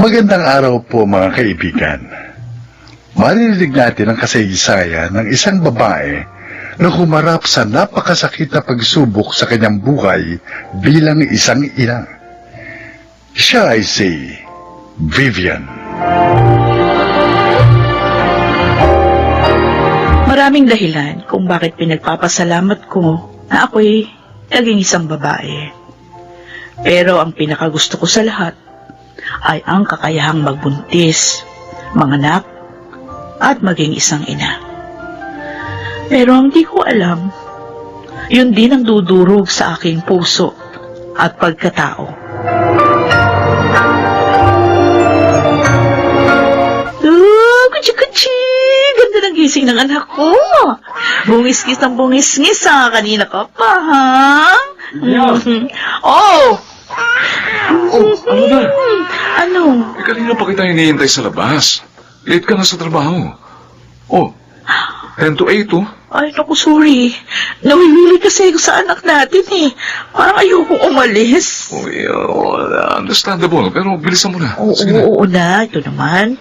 Magandang araw po mga kaibigan. Maririnig natin ang kasaysayan ng isang babae na humarap sa napakasakit na pagsubok sa kanyang buhay bilang isang ina. Siya ay si Vivian. Maraming dahilan kung bakit pinagpapasalamat ko na ako'y naging isang babae. Pero ang pinakagusto ko sa lahat ay ang kakayahang magbuntis, manganak, at maging isang ina. Pero ang di ko alam, yun din ang dudurog sa aking puso at pagkatao. Kutsi-kutsi! Ganda ng gising ng anak ko. Bungis-ngis ng bungis-ngis kanina ka pa, ha? Yeah. Oh! Ano na? Ano? Kanina pa kita hinihintay sa labas. Late ka na sa trabaho. 10 to 8, oh. Ay, naku, sorry. Nawili kasi ako sa anak natin, eh. Parang ayoko umalis. Understandable, pero bilisan mo na. Sige na. Oo na. Ito naman.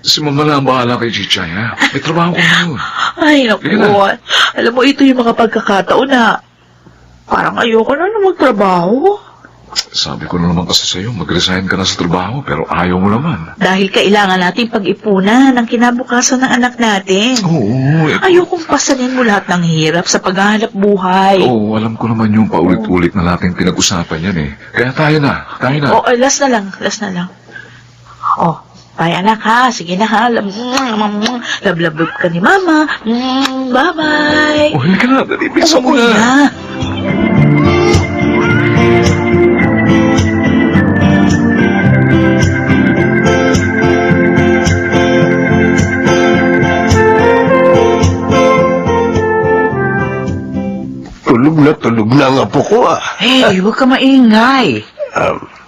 Si Mama na ang bahala kay Chichay, ha? May trabaho ko na yun. Ay, naku. Sige na. Alam mo, ito yung mga pagkakataon na parang ayoko na magtrabaho. Sabi ko na naman kasi sa'yo, mag-resign ka na sa trabaho, pero ayaw mo naman. Dahil kailangan natin pag-ipunan ng kinabukasan ng anak natin. Oo. Ayokong pasanin mo lahat ng hirap sa paghahanap buhay. Oo, alam ko naman yung paulit-ulit na nating pinag-usapan yan, eh. Kaya tayo na. Last na lang. Bye anak ha, sige na ha. Lablab ka ni mama. Bye-bye. Hindi ka na, dali, bilisan mo na. Tulog na ang apo ko Hey, huwag ka maingay.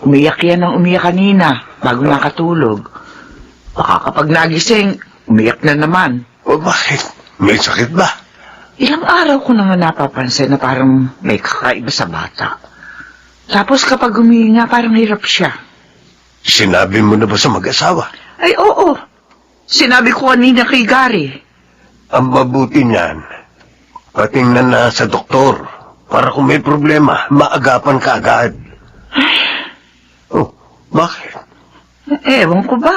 Umiyak yan ng umiyak kanina, bago nakatulog. Baka kapag nagising, umiyak na naman. Bakit? May sakit ba? Ilang araw ko na nga napapansin na parang may kakaiba sa bata. Tapos kapag humihinga, parang hirap siya. Sinabi mo na ba sa mag-asawa? Ay, oo. Sinabi ko kanina kay Gary. Ang mabuti niyan, patingnan na sa doktor para kung may problema, maagapan ka agad. Bakit? Ewan ko ba?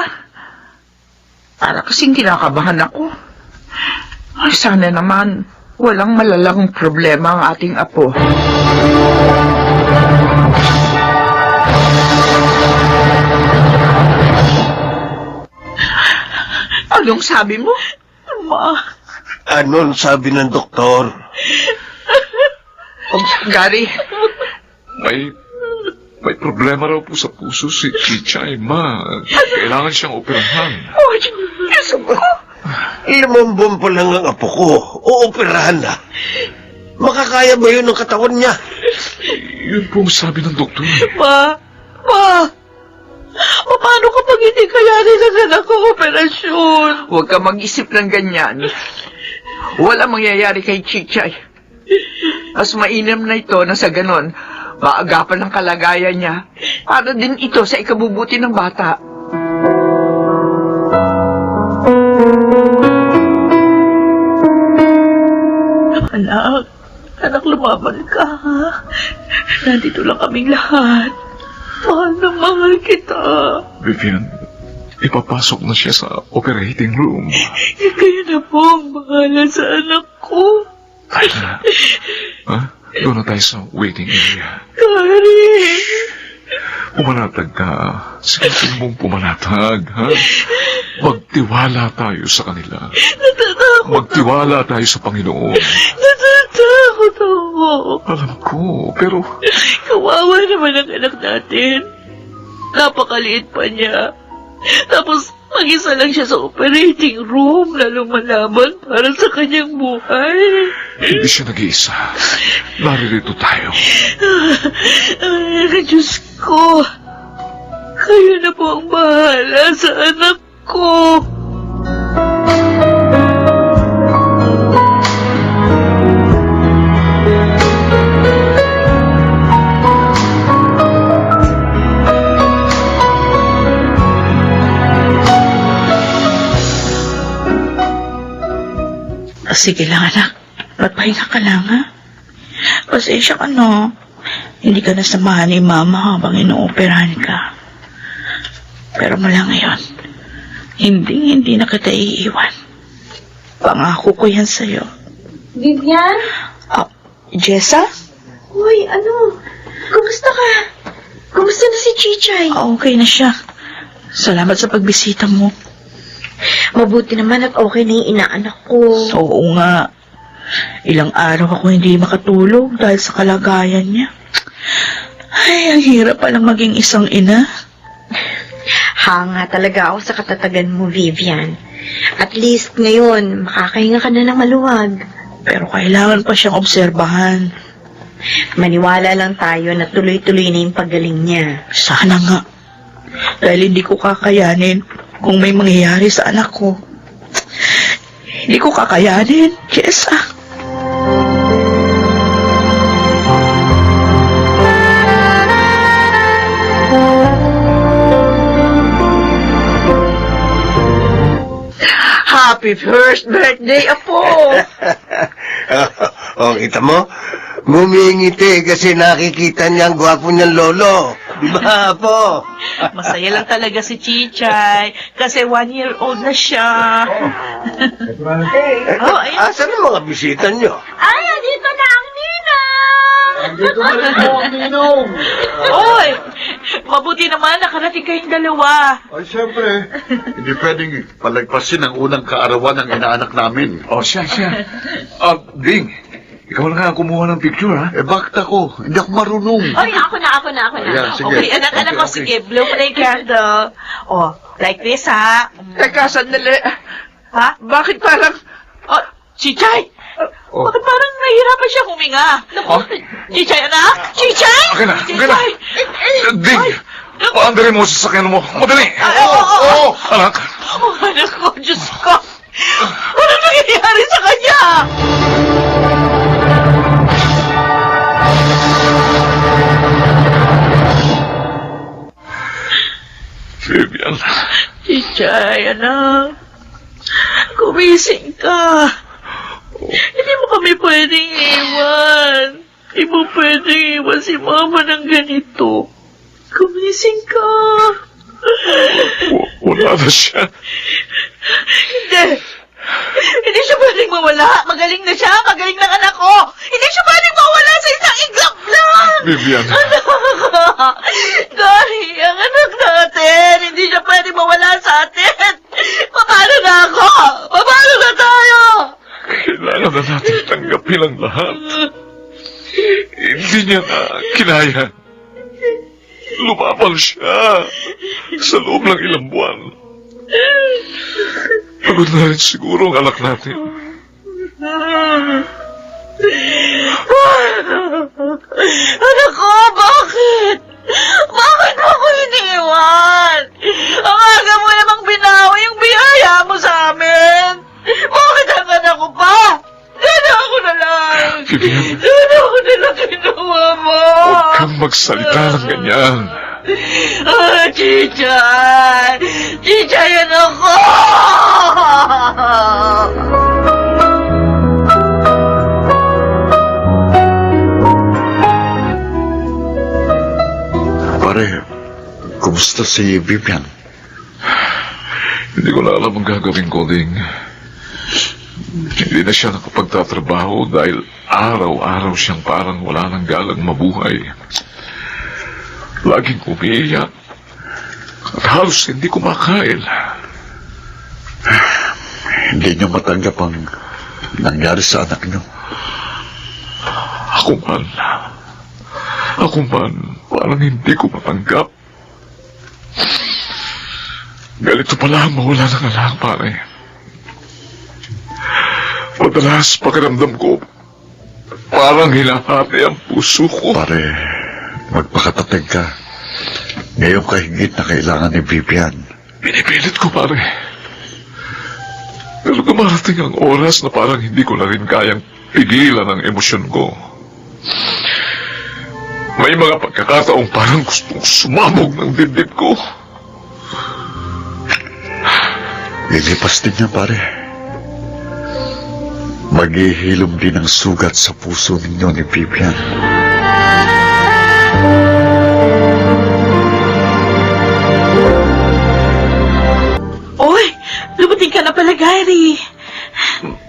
Para kasing kinakabahan ako. Ay, sana naman walang malalang problema ang ating apo. Anong sabi mo? Ma. Anong sabi ng doktor? Gary, May problema raw po sa puso si Chichay, ma. Kailangan siyang operahan. oh, Diyos ko. 5 buwan pa lang ang apo ko. Ooperahan na. Makakaya ba yun ng katawan niya? Yun po ang sabi ng doktor. Ma. Paano kapag hindi kayanin ang anak ko operasyon? Huwag ka mag-isip ng ganyan. Wala mangyayari kay Chichay. Mas mainam na ito na sa ganon, maagapan ang kalagayan niya para din ito sa ikabubuti ng bata. Anak, lumaban ka, ha? Nandito lang kaming lahat. Mahal na mahal kita. Vivian, ipapasok na siya sa operating room. Kayo na po ang bahala sa anak ko. Tayo na. Ha? Doon na tayo sa waiting area. Gary! Pumanatag ka. Sige mong pumanatag, ha? Magtiwala tayo sa kanila. Natatakot Magtiwala tayo sa Panginoon. Natatakot ako. Alam ko, pero Kawawa naman ang anak natin. Napakaliit pa niya. Tapos, mag-isa lang siya sa operating room, lalong malaban para sa kanyang buhay. hindi siya nag-iisa. Naririto tayo. Ay, Diyos ko. Kayo na po ang bahala sa anak ko. sige lang, anak. Magpahinga ka lang, ha? Pasensya ka, no? Hindi ka nasamahan ni Mama habang inooperahan ka. Pero mula ngayon, hindi na kita iiwan. Pangako ko yan sa'yo. Vivian? Jessa? Uy, kumusta ka? Kumusta na si Chichay? Okay na siya. Salamat sa pagbisita mo. Mabuti naman at okay na yung inaanak ko. Oo nga. Ilang araw ako hindi makatulog dahil sa kalagayan niya. Ay, ang hirap palang maging isang ina. Hanga talaga ako sa katatagan mo, Vivian. At least ngayon, makakahinga ka na ng maluwag. Pero kailangan pa siyang obserbahan. Maniwala lang tayo na tuloy-tuloy na yung paggaling niya. Sana nga. Dahil hindi ko kakayanin kung may mangyayari sa anak ko. Hindi ko kakayanin, Jessa. Happy first birthday, Apo! Kita mo? Ngumingiti kasi nakikita niya ang gwapo niyang lolo. Di ba, po? Masaya lang talaga si Chichay kasi 1-year-old na siya. Asan ang mga bisita niyo? Ay, dito na ang ninang! Andito na rin po ang ninong. Oy! Mabuti naman nakarating kayong dalawa. Ay, siyempre, hindi pwedeng palagpasin ang unang kaarawan ng inaanak namin. Oh, siya. Bing, ikaw na nga kumuha ng picture, ha? Bakit ako? Hindi ako marunong. Ay, ako na. Ayan, sige. Okay, anak ko, sige. Blow mo na yung candle. Oh, like this, ha? Teka, sandali. Ha? Bakit parang... Oh, Chichay! Oh. Bakit parang nahihirapan siya huminga? Naku, Chichay, anak! Chichay! Okay na. Chichay! Ding, paandarin mo sa sakyan mo. Madali. Oo. Anak. Oh, anak ko, Diyos ko! Ano nangyayari sa kanya? Vivian. Chichay, anak. Gumising ka. Hindi mo kami pwedeng iwan. Hindi mo pwedeng iwan si Mama ng ganito. Gumising ka. Wala na siya. Hindi. Hindi siya pwedeng mawala. Magaling na siya. Magaling ng anak ko. Hindi siya pwedeng mawala sa isang iglap lang. Vivian. Gary, ang anak natin. Hindi siya pwedeng mawala sa atin. Paano na ako? Paano na tayo? Kailangan na natin tanggapin ang lahat. Hindi niya na kinaya. Lumapang siya sa loob ng ilang buwan. Pagod na rin siguro ang anak natin. Anak ko, bakit? Bakit mo ako iniwan? Ang aga mo namang binawi yung biyaya mo sa amin. Bakit ang anak ko pa? Sana ako na lang. Vivian. Sana ako na lang kinuha mo. Huwag kang magsalita ng ganyan. Chichay! Chichay, anak ko! Pare, kumusta si Vivian? Hindi ko na alam ang gagawin ko, Ding. Hindi na siya nakapagtatrabaho dahil araw-araw siyang parang wala nang galang mabuhay. Laging umiiyak at halos hindi kumakain. Hindi niyo matanggap ang nangyari sa anak niyo. Ako man, parang hindi ko matanggap. Ganito pala ang mawala ng anak, pare. Madalas pakiramdam ko, parang hinahati ang puso ko. Pare, magpakatatag ka. Ngayon kahigit na kailangan ni Vivian. Pinipilit ko, pare. Pero dumarating ang oras na parang hindi ko na rin kayang pigilan ang emosyon ko. May mga pagkakataong parang gustong sumabog ng dibdib ko. Lilipas din niya, pare. Maghihilom din ang sugat sa puso ninyo ni Vivian. Oy, lumating ka na pala, Gary.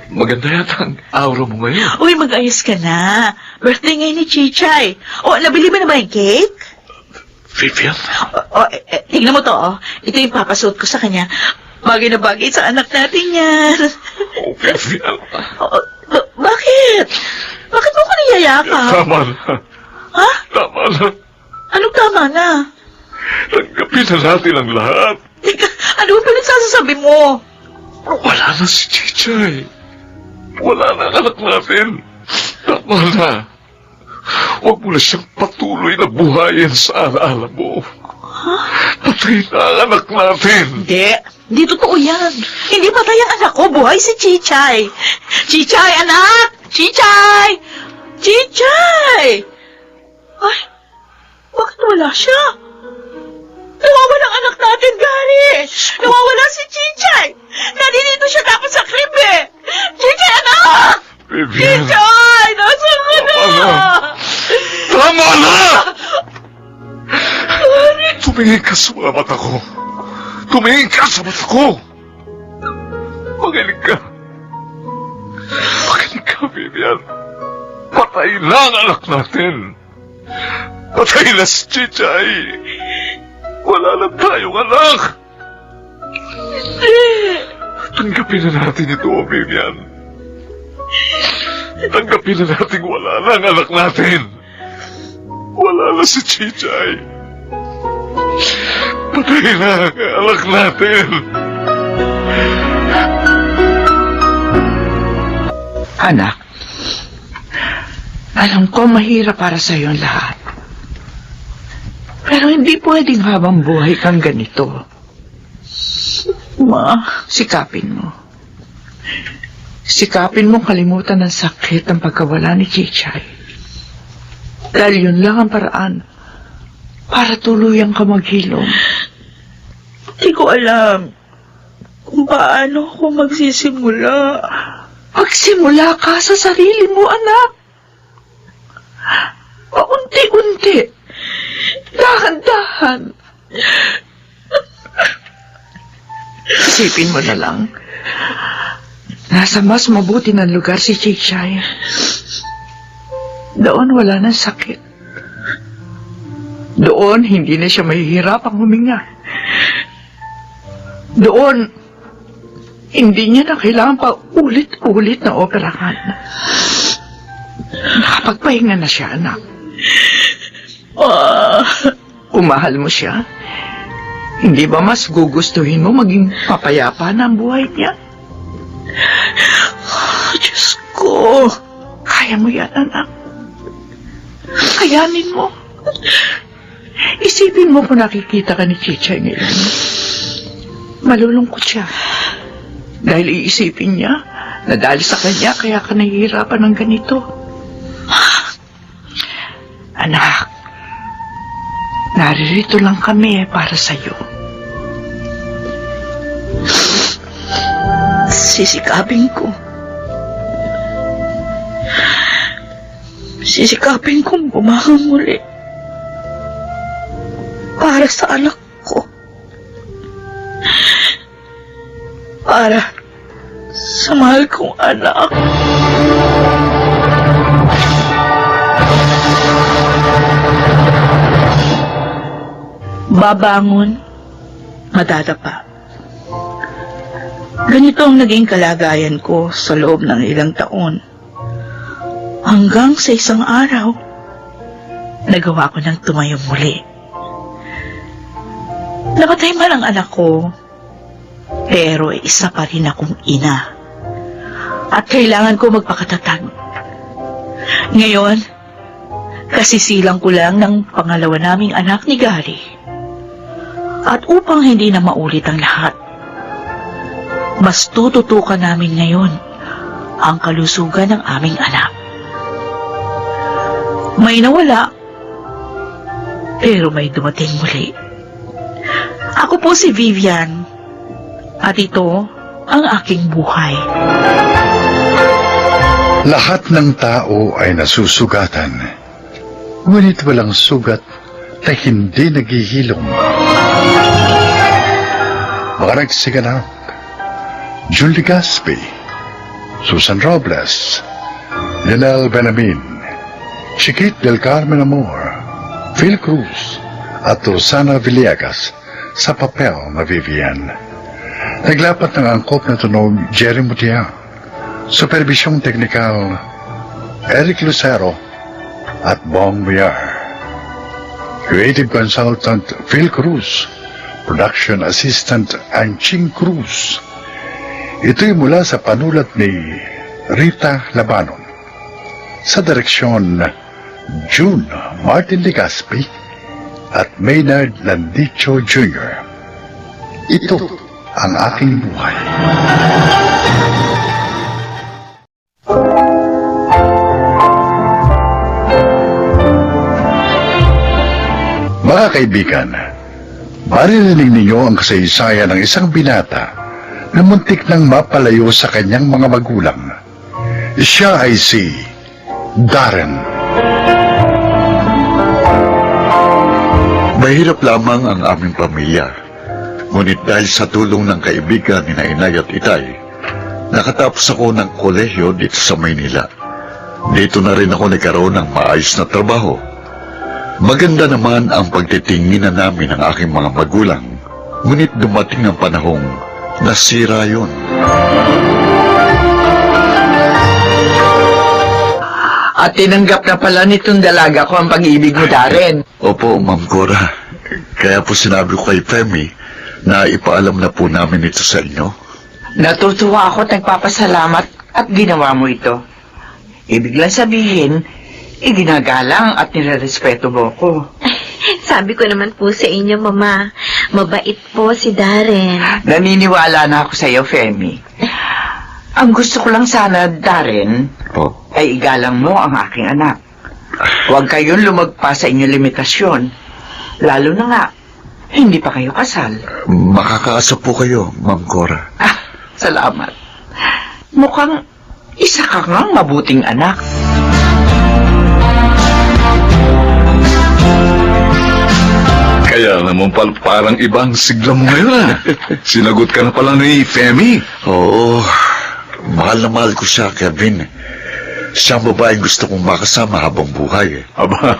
Maganda yata ang aura mo ngayon. Uy, mag-ayos ka na. Birthday ngayon ni Chichay. O, nabili mo na ba yung cake? Vivian? Tignan mo to, oh. Ito yung papasuot ko sa kanya. Bagay na bagay sa anak natin yan. Oh, Vivian. Bakit? Bakit mo ko niyayakap? Tama na. Ha? Tama na. Anong tama na? Tanggapin na natin ang lahat. Teka, ano ba pinagsasasabi mo? Wala na si Chichay. Wala na ang anak natin. Tama na. Huwag mo na siyang patuloy na buhayin sa alaala mo. Patay na ang anak natin. Hindi totoo yan. Hindi patay ang anak ko, buhay si Chichay. Chichay, anak! Chichay! Chichay! Ay, bakit wala siya? Nawawala ang anak natin, Gary! Nawawala si Chichay! Nandito siya dapat sa kribe! Chichay, anak! Vivian. Chichay! Nasaan ka na? Tama na! Tumingin ka sa mga mata ko. Tumingin ka sa mata ko. Magaling ka. Magaling ka, Vivian. Patay na ang anak natin. Patay na si Chichay. Wala na tayong anak. Tanggapin na natin ito, Vivian. Tanggapin na natin wala na ang anak natin. Wala na si Chichay. Patay na ang anak natin. Anak, alam ko mahirap para sa ang lahat. Pero hindi pwedeng habang buhay kang ganito. Ma, Sikapin mo. Sikapin mo kalimutan ng sakit ng pagkawala ni Chichay. Dahil yun lang ang paraan para tuluyang ka maghilom. hindi ko alam kung paano ako magsisimula. Magsimula ka sa sarili mo, anak. Paunti-unti. Dahan-dahan. Isipin mo na lang. Nasa mas mabuti ng lugar si Chichay. Doon wala ng sakit. Doon hindi na siya mahihirapang huminga. Doon hindi niya na kailangan pa ulit-ulit na operahan. Nakapagpahinga na siya, anak. Kung mahal mo siya, hindi ba mas gugustuhin mo maging papayapa na ang buhay niya? Diyos ko. Kaya mo yan, anak. Kayanin mo. Isipin mo kung nakikita ka ni Chichay ngayon. Malulungkot siya. Dahil iisipin niya na dahil sa kanya kaya ka nahihirapan ng ganito. Anak, naririto lang kami para sa'yo. Sisikapin ko. Sisikapin kong bumangon muli. Para sa anak ko. Para sa mahal kong anak. Babangon, madadapa. Ganito ang naging kalagayan ko sa loob ng ilang taon. Hanggang sa isang araw, nagawa ko ng tumayo muli. Napatay man ang anak ko, pero isa pa rin akong ina. At kailangan ko magpakatatag. Ngayon, kasisilang ko lang ng pangalawa naming anak ni Gary. At upang hindi na maulit ang lahat, mas tututukan namin ngayon ang kalusugan ng aming anak. May nawala, pero may dumating muli. Ako po si Vivian, at ito ang aking buhay. Lahat ng tao ay nasusugatan, ngunit walang sugat na hindi naghihilom. Mga nagsiganap, June Legaspi, Susan Robles, Lionel Benamin, Chiquit del Carmen Amor, Phil Cruz, at Rosana Villegas sa papel na Vivian. Naglapat ng angkop na tunog Jerry Mutia, supervisyong teknikal Eric Lucero at Bong Villar. Creative consultant Phil Cruz, production assistant Anching Cruz. Ito'y mula sa panulat ni Rita Labanon. Sa direksyon June Martin Legaspi at Maynard Landicho Jr. Ito ang aking buhay. Mga kaibigan, maririnig ninyo ang kasaysayan ng isang binata na muntik nang mapalayo sa kanyang mga magulang. Siya ay si Darren. Mahirap lamang ang aming pamilya. Ngunit dahil sa tulong ng kaibigan ni Inay at Itay, nakatapos ako ng kolehiyo dito sa Maynila. Dito na rin ako nagkaroon ng maayos na trabaho. Maganda naman ang pagtitinginan namin ng aking mga magulang. Ngunit dumating ang panahong nasira yun. At tinanggap na pala nitong dalaga ko ang pag-ibig mo, Darren. Opo, Ma'am Cora. Kaya po sinabi ko kay Femi na ipaalam na po namin ito sa inyo. Natutuwa ako at nagpapasalamat at ginawa mo ito. Ibig lang sabihin, iginagalang at nirerespeto mo ko. Sabi ko naman po sa inyo, Mama, mabait po si Darren. Naniniwala na ako sa iyo, Femi. Ang gusto ko lang sana, Darren, Po. ay igalang mo ang aking anak. Huwag kayong lumagpas sa inyong limitasyon. Lalo na nga, hindi pa kayo kasal. Makakaasa po kayo, Ma'am Cora. Ah, salamat. Mukhang isa ka ngang mabuting anak. Kaya naman parang ibang sigla mo ngayon ah. Sinagot ka na pala ni Femi. Oo, mahal na mahal ko siya, Kevin. Siyang babaeng gusto kong makasama habang buhay. Aba,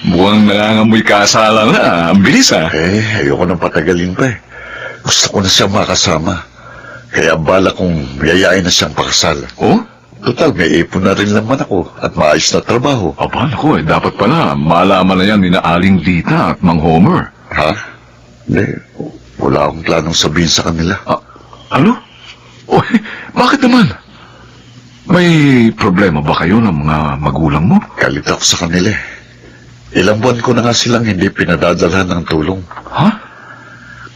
mukhang nangangamoy kasalan na. Ang bilis ah. Ayoko nang patagalin pa eh. Gusto ko na siyang makasama. Kaya bala kong yayain na siyang pakasal. Oh? Total, may ipon na rin naman ako at maayos na trabaho. Aba, naku dapat pala malaman na yan ni na Aling Lita at Mang Homer. Ha? Hindi, wala akong planong sabihin sa kanila. Ano? Oh, bakit naman? May problema ba kayo ng mga magulang mo? Galit ako sa kanila eh. Ilang buwan ko na nga silang hindi pinadadalhan ng tulong. Ha?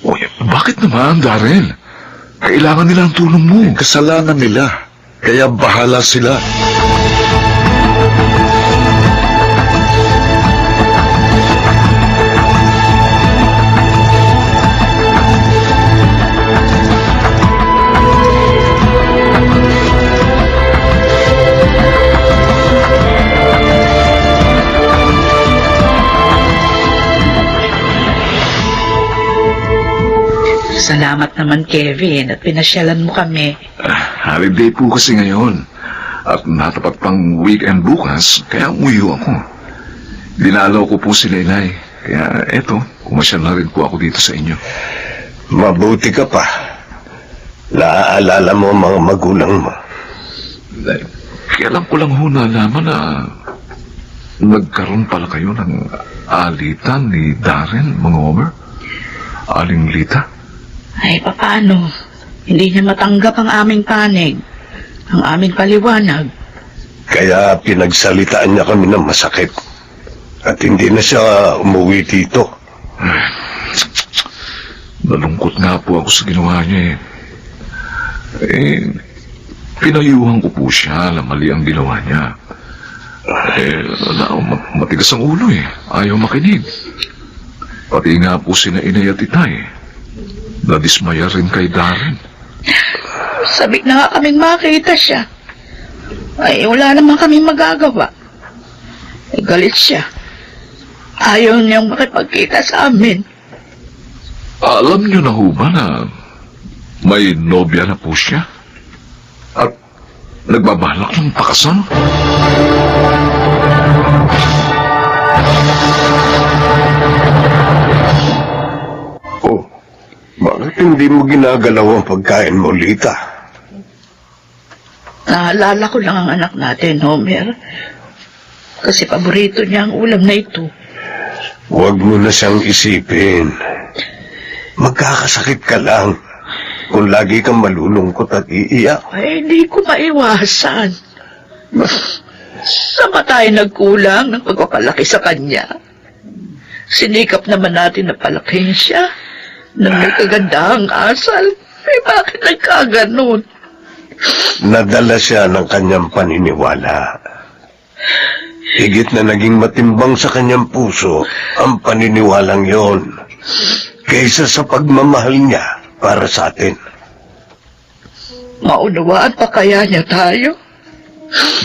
Oh, bakit naman, Darren? Kailangan nila ang tulong mo. Kasalanan nila. Kaya bahala sila. Salamat naman, Kevin, at pinasyalan mo kami. Holiday po kasi ngayon. At natapat pang weekend bukas, kaya umuyo ako. Dinalaw ko po si Inay. Kaya eto, kumasyal na rin po ako dito sa inyo. Mabuti ka pa. Naaalala mo ang mga magulang mo. Kailan ko lang ho nalaman na nagkaroon pala kayo ng alitan ni Darren, Mang Homer? Aling Lita? Ay, paano? Hindi niya matanggap ang aming panig, ang aming paliwanag. Kaya pinagsalitaan niya kami ng masakit. At hindi na siya umuwi dito. Nalungkot nga po ako sa ginawa niya pinayuhan ko po siya na mali ang ginawa niya. Matigas ang ulo Ayaw makinig. Pati nga po sina Inay at Itay. Nadismaya rin kay Darren. Sabik na nga kaming makita siya. Ay, wala naman kami magagawa. Galit siya. Ayaw niyang makipagkita sa amin. Alam niyo na ho ba na may nobya na po siya? At nagbabalak ng pakasal? Oh, bakit hindi mo ginagalaw ang pagkain mo, Lita? Naalala ko lang ang anak natin, Homer. Kasi paborito niya ang ulam na ito. Huwag mo na siyang isipin. Magkakasakit ka lang kung lagi kang malulungkot at iiyak. Ay, hindi ko maiwasan. Saan ba tayo nagkulang ng pagpapalaki sa kanya? Sinikap naman natin na palakihin siya nang may kagandahang asal. Eh, bakit nagkaganon? Nadala siya ng kanyang paniniwala. Higit na naging matimbang sa kanyang puso ang paniniwalang yon kaysa sa pagmamahal niya para sa atin. Maunawaan pa kaya niya tayo?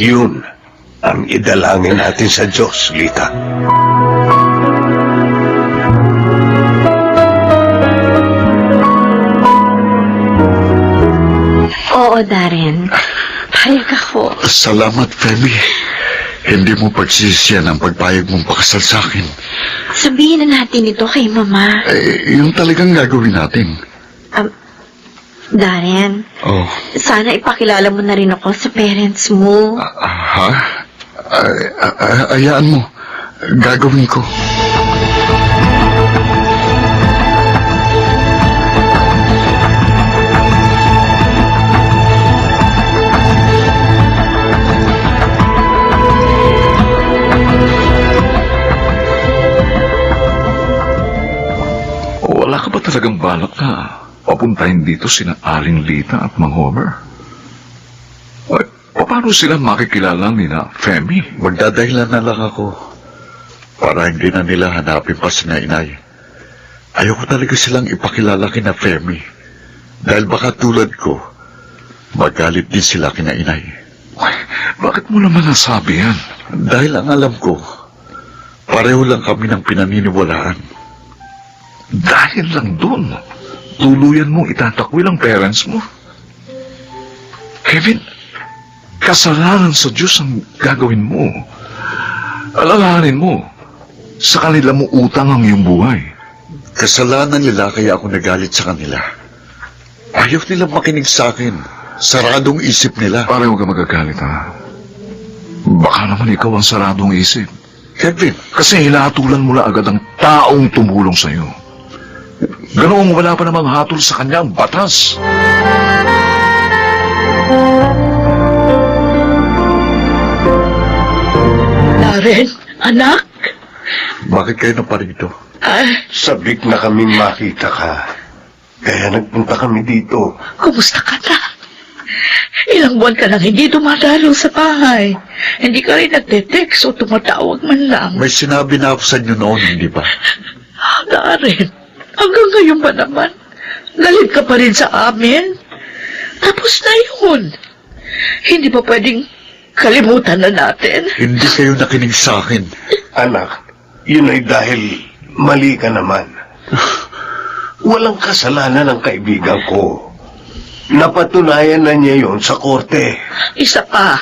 Yun ang idalangin natin sa Diyos, Lita. Oo, Darren. Payag ako. Salamat, Femi. Hindi mo pagsisisiyan ang pagpayag mong pakasal sa akin. Sabihin na natin ito kay Mama. Yung talagang gagawin natin. Darren, Oh, sana ipakilala mo na rin ako sa parents mo. ha? Ayaan mo. Gagawin ko. Wala ka ba talagang balak na papuntahin dito sina Aling Lita at Mang Homer? Ay, paano sila makikilala ni na Femi? Magdadahilan na lang ako para hindi na nila hanapin pa sina inay. Ayoko talaga silang ipakilala kina Femi dahil baka tulad ko, magalit din sila kina inay. Ay, bakit mo naman nasabi yan? Dahil ang alam ko, pareho lang kami ng pinaniniwalaan. Dahil lang doon, tuluyan mong itatakwil ang parents mo. Kevin, kasalanan sa Diyos ang gagawin mo. Alalahanin mo, sa kanila mo utang ang iyong buhay. Kasalanan nila kaya ako nagalit sa kanila. Ayaw nila makinig sa akin. Saradong isip nila. Pareho ka magagalit, ha? Baka naman ikaw ang saradong isip. Kevin, Kasi hinatulan mo na agad ang taong tumulong sa'yo. Ganoong wala pa namang hatol sa kanya ang batas. Darren, anak? bakit kayo na pa rito? Sabik na kaming makita ka. Kaya nagpunta kami dito. Kumusta ka na? Ilang buwan ka nang hindi dumadalo sa bahay. Hindi ka rin nagte-text o tumatawag man lang. May sinabi na ako sa inyo noon, hindi ba? Darren, hanggang ngayon ba naman? Galit ka pa rin sa amin? Tapos na yun. Hindi pa pwedeng kalimutan na natin. Hindi kayo nakinig sa akin. Anak, yun ay dahil mali ka naman. Walang kasalanan ng kaibigan ko. Napatunayan na niya yon sa korte. Isa pa,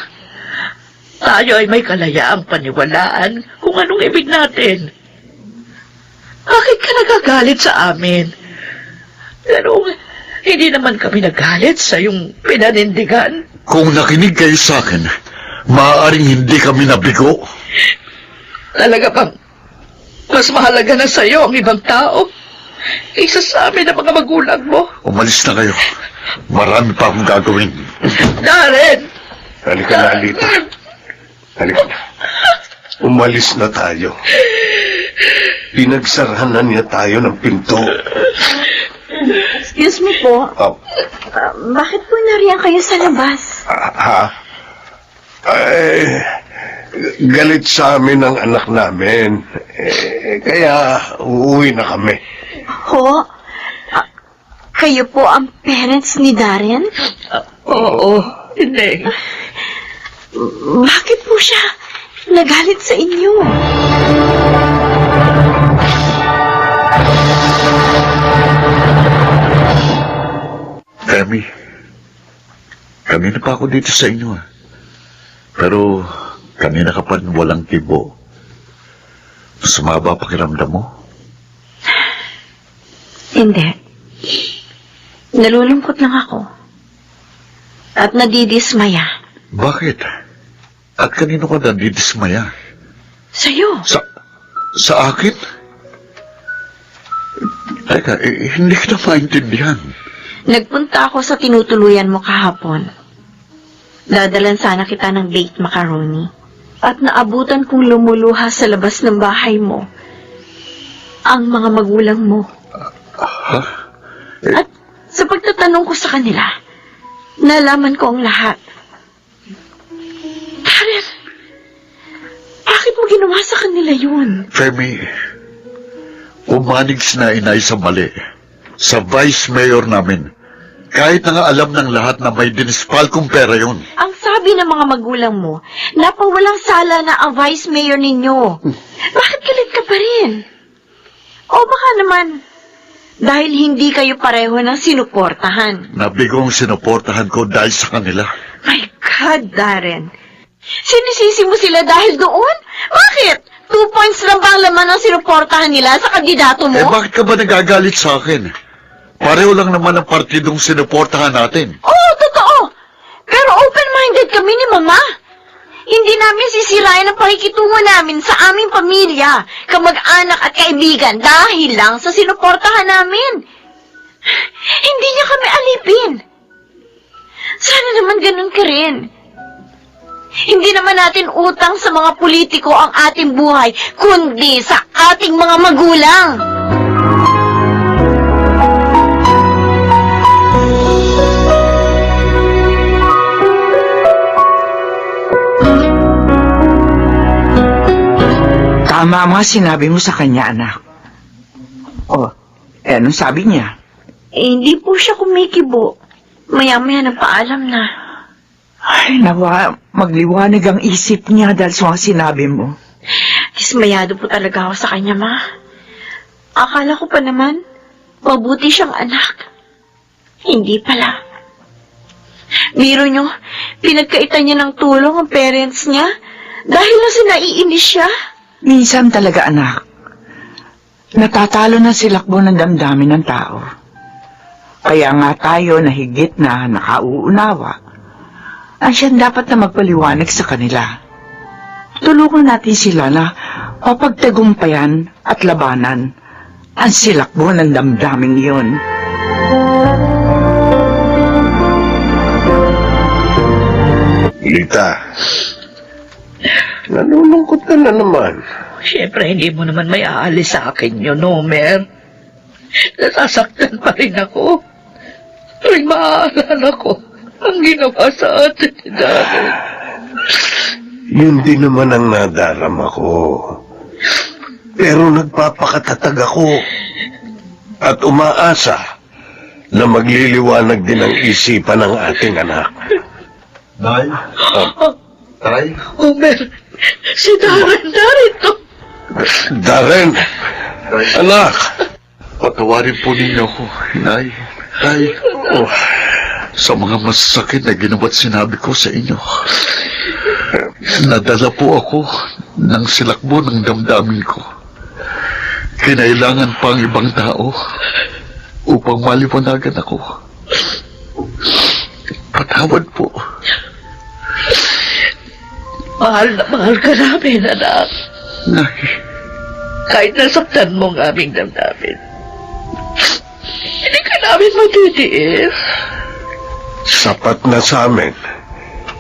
tayo ay may kalayaang paniwalaan kung anong ibig natin. Bakit ka nagagalit sa amin? Pero hindi naman kami nagalit sa yung pinanindigan. Kung nakinig kayo sa akin, maaaring hindi kami nabigo. Talaga bang mas mahalaga na sa'yo ang ibang tao kaysa sa amin ang mga magulang mo? Umalis na kayo. Marami pa akong gagawin. Darren! Halika na, Alita. Halika na. Umalis na tayo. Pinagsarahan na niya tayo ng pinto. Excuse me po. Oh, Bakit po nariyan kayo sa labas? Ay, galit sa amin ang anak namin. Kaya uuwi na kami. Ho? Kayo po ang parents ni Darren? Oo, hindi. Bakit po siya nagalit sa inyo? Femi, kanina pa ako dito sa inyo Pero kanina ka pa walang tibo. Sumaba pakiramdam mo? Hindi. Nalulungkot lang ako. At nadidismaya. Bakit? At kanino ka nandidismaya? Sa'yo. Sa akin? Teka, hindi kita maintindihan. Nagpunta ako sa tinutuluyan mo kahapon. Dadalan sana kita ng baked macaroni. At naabutan kong lumuluha sa labas ng bahay mo ang mga magulang mo. Ha? At sa pagtatanong ko sa kanila, nalaman ko ang lahat. Karen, bakit mo ginawa sa kanila yun? Femi, umanig na inay sa mali. Sa vice mayor namin. Kahit na nga alam ng lahat na may dinispal kong pera yun. Ang sabi ng mga magulang mo, napawalang sala na ang vice mayor ninyo. Bakit galit ka pa rin? O baka naman, dahil hindi kayo pareho ng sinuportahan. Nabigong sinuportahan ko dahil sa kanila. My God, Darren. Sinisisi mo sila dahil doon? Bakit? 2 points lang ba ang laman ng sinuportahan nila sa kandidato mo? Bakit ka ba nagagalit sa akin? Pareho lang naman ang partidong sinuportahan natin. Oo, totoo. Pero open-minded kami ni Mama. Hindi namin sisirain ang pakikitungo namin sa aming pamilya, kamag-anak at kaibigan dahil lang sa sinuportahan namin. Hindi niya kami alipin. Sana naman ganun ka rin. Hindi naman natin utang sa mga politiko ang ating buhay, kundi sa ating mga magulang. Tama mga sinabi mo sa kanya, anak. Oh, anong sabi niya? Hindi po siya kumikibo. Maya-maya nagpaalam na. Ay, nawa, magliwanag ang isip niya dahil sa mga sinabi mo. Dismayado po talaga ako sa kanya, Ma. Akala ko pa naman, mabuti siyang anak. Hindi pala. Biro niyo, pinagkaitan niya ng tulong ang parents niya dahil lang naiinis siya. Minsan talaga, anak. Natatalo na silakbo ng damdamin ng tao. Kaya nga tayo na higit na nakauunawa. Ang siyang dapat na magpaliwanag sa kanila. Tulungan natin sila na papagtagumpayan at labanan ang silakbo ng damdaming iyon. Lita, nalulungkot ka na naman. Siyempre, hindi mo naman may aalis sa akin yun, Homer. Nasasaktan pa rin ako. Tuwing maaalala ko ang ginawa sa atin ni Darren. Yun din naman ang nadarama ko. Pero nagpapakatatag ako at umaasa na magliliwanag din ang isipan ng ating anak. Nay? Tay? Homer, si Darren narito. Darren, anak, Patawarin po ninyo ako, Nay. Tay. oh, Sa mga masakit na ginawa't sinabi ko sa inyo. Nadala po ako ng silakbo ng damdamin ko. Kinailangan pa ang ibang tao upang maliwanagan ako. Patawad po. Mahal na mahal ka namin, anak. Nay, Kahit nasaktan mo ang aming damdamin. Hindi ka namin matitiis. sapat na sa amin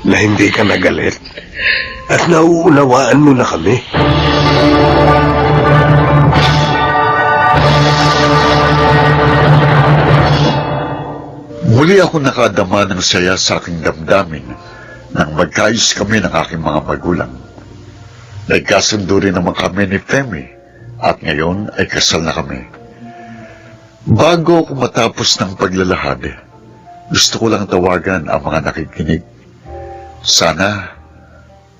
na hindi ka nagalit at nauunawaan mo na kami. muli ako nakadama ng saya sa aking damdamin nang magkaayos kami ng aking mga magulang. Nagkasundo rin naman kami ni Femi at ngayon ay kasal na kami. Bago ako matapos ng paglalahad, gusto ko lang tawagan ang mga nakikinig. Sana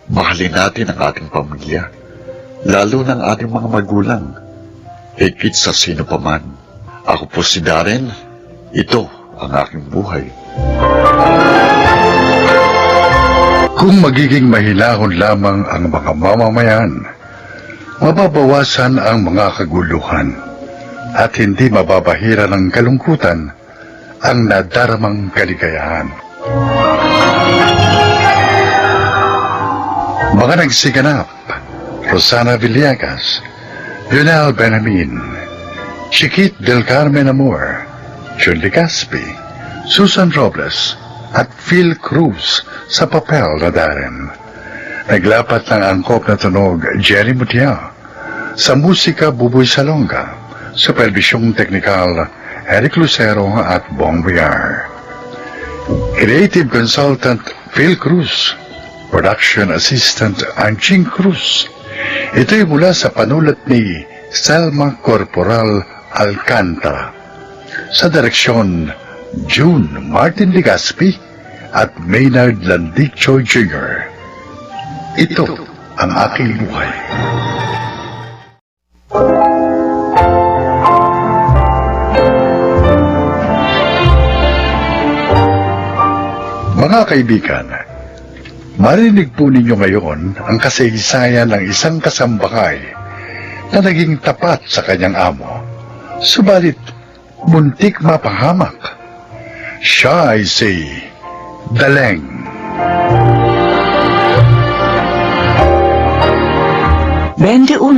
Mahalin natin ang ating pamilya, lalo ng ating mga magulang, higit sa sino pa man. Ako po si Darren, ito ang aking buhay. Kung magiging mahinahon lamang ang mga mamamayan, mababawasan ang mga kaguluhan at hindi mababahira ng kalungkutan ang nadaramang kaligayahan. Mga nagsiganap: Rosana Villegas, Lionel Benamin, Chiquit del Carmen Amor, Jun Legaspi, Susan Robles, at Phil Cruz sa papel na Darren. Naglapat ng angkop na tunog Jerry Mutia, sa musika Buboy Salonga, supervisyong teknikal Eric Lucero at Bong Villar. Creative Consultant Phil Cruz, Production Assistant Anching Cruz. Ito'y mula sa panulat ni Selma Corporal Alcantara. Sa direksyon June Martin Legaspi at Maynard Landicho Jr. Ito ang aking buhay. Mga kaibigan, marinig po ninyo ngayon ang kasaysayan ng isang kasambahay na naging tapat sa kanyang amo, subalit muntik mapahamak. Siya ay si Daleng.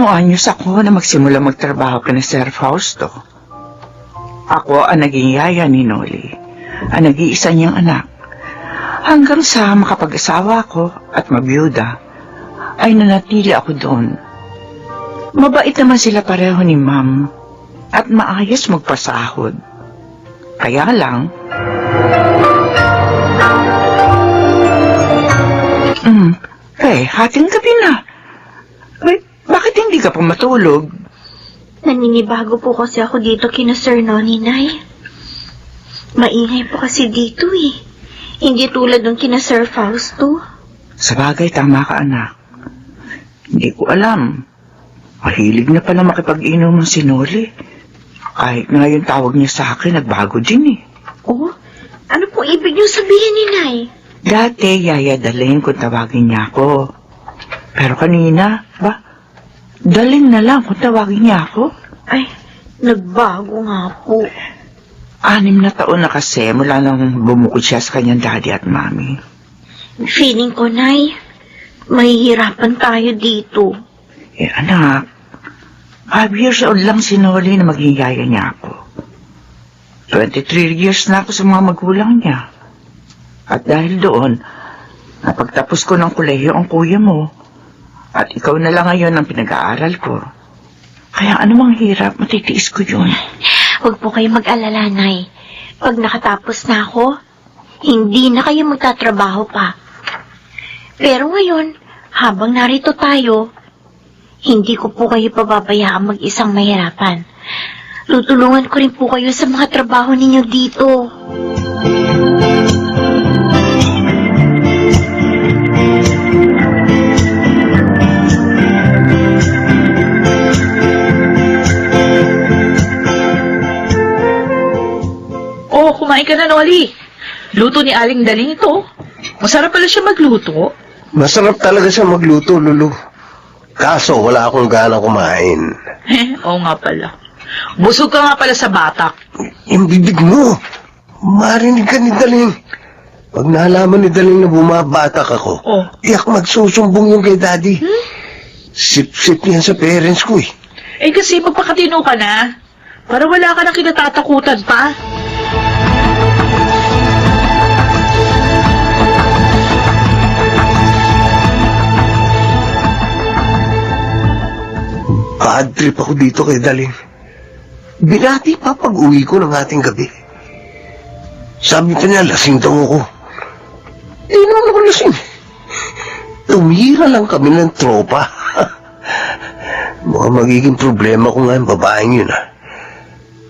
Anyos ako na magsimula magtrabaho ka na Sir Fausto. Ako ang naging yaya ni Noli, ang nag-iisa niyang anak. Hanggang sa makapag-asawa ko at mabiyuda, ay nanatili ako doon. Mabait naman sila pareho ni Ma'am at maayos magpasahod. Kaya lang, hating gabi na. Bakit hindi ka pa matulog? Naninibago po kasi ako dito kina Sir Noni, Nay. Maingay po kasi dito eh. Hindi tulad ng kina Sir Fausto. Sabagay, tama ka, anak. Hindi ko alam. Mahilig na pala makipag-inom ng sinoli. Kahit nga yung tawag niya sa akin, nagbago din eh. Oh, ano po ibig niyo sabihin ni Nay? Dati, Yaya Daling kung tawagin niya ako. Pero kanina, Daling na lang kung tawagin niya ako. Ay, nagbago nga po. 6 na taon na kasi mula nang bumukod siya sa kanyang daddy at mami. Feeling ko, Nay, mahihirapan tayo dito. Anak, 5 years old lang si Noli na maging yaya niya ako. 23 years na ako sa mga magulang niya. At dahil doon, napagtapos ko ng kolehiyo ang kuya mo. At ikaw na lang ngayon ang pinag-aaral ko. Kaya anumang hirap, matitiis ko yun. Huwag po kayo mag-alala, Nay. Pag nakatapos na ako, hindi na kayo magtatrabaho pa. Pero ngayon, habang narito tayo, hindi ko po kayo pababayaan mag-isang mahirapan. Tutulungan ko rin po kayo sa mga trabaho ninyo dito. Oh, kumain ka na, Noli. Luto ni Aling Daling ito. Masarap pala siya magluto. Masarap talaga siya magluto, Lulu. Kaso, wala akong gana kumain. Oo nga pala. Busog ka nga pala sa batak. Yung bibig mo, marinig ka ni Daling. Pag nalaman ni Daling na bumabatak ako, iyak magsusumbong yung kay Daddy. Sip-sip yan sa parents ko eh. Eh kasi magpakatino ka na. Para wala ka na kinatatakutan pa. Bad trip ako dito kay Daling. Binati pa pag-uwi ko ng ating gabi. Sabi pa niya, lasing daw ako. Eh, naman ako lasing. Tumira lang kami ng tropa. Mukhang magiging problema ko nga yung babaeng yun, ha.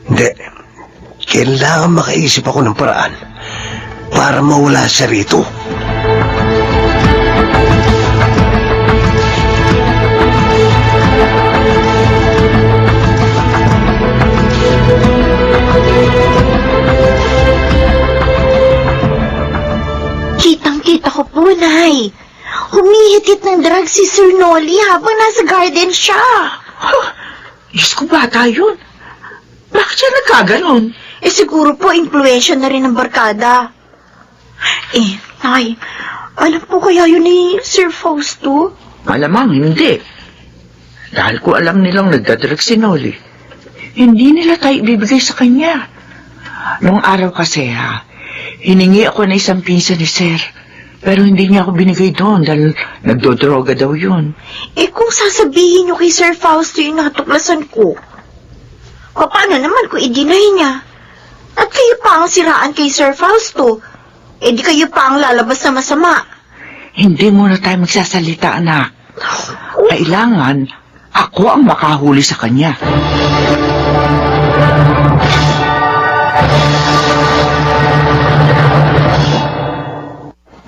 Hindi. Kailangan makaisip ako ng paraan para mawala siya rito. Nay. Humihitit ng drugs si Sir Noli habang nasa garden siya. Diyos ko, bata yun. Bakit siya nagkaganon? Siguro po, impluensya na rin ng barkada. Nay, alam po kaya yun ni Sir Fausto? Malamang hindi. Dahil ko alam nilang nagdadrag si Noli, hindi nila tayo ibibigay sa kanya. Nung araw kasi hiningi ako na isang pinsa ni Sir. Pero hindi niya ako binigay doon dahil nagdodroga daw yun. Kung sasabihin niyo kay Sir Fausto yung natuklasan ko, paano naman kung i-deny niya? At kayo pa ang siraan kay Sir Fausto, di kayo pa ang lalabas na masama. Hindi muna tayo magsasalita, anak. Kailangan ako ang makahuli sa kanya.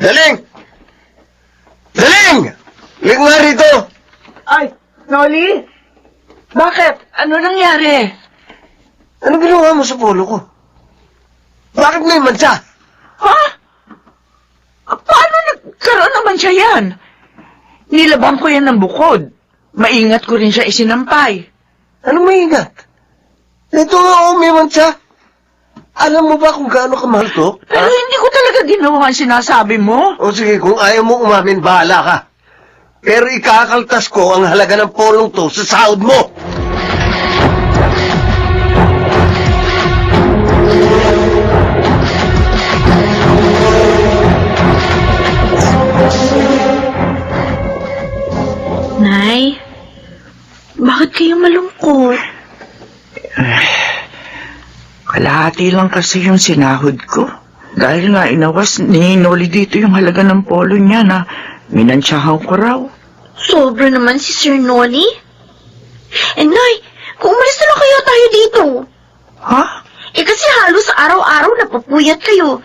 Daling! Daling! Ling nga rito! Ay, Noli? Bakit? Ano nangyari? Ano ginawa mo sa polo ko? Bakit may mansa? Ha? Paano nagkaroon naman siya yan? Nilabang ko yan ng bukod. Maingat ko rin siya isinampay. Anong maingat? Ito nga may mansa. Alam mo ba kung gaano kamahal to? Pero hindi ko talaga ginawa ang sinasabi mo. O sige, kung ayaw mo umamin, bahala ka. Pero ikakaltas ko ang halaga ng polong to sa sahod mo. Nay, bakit kayo malungkot? Kalahati lang kasi yung sinahod ko. Dahil nga inawas ni Noli dito yung halaga ng polo niya na minansyahan ko raw. Sobra naman si Sir Noli. Nay, kung umalis na lang kaya tayo dito. Ha? Kasi halos araw-araw napapuyat kayo.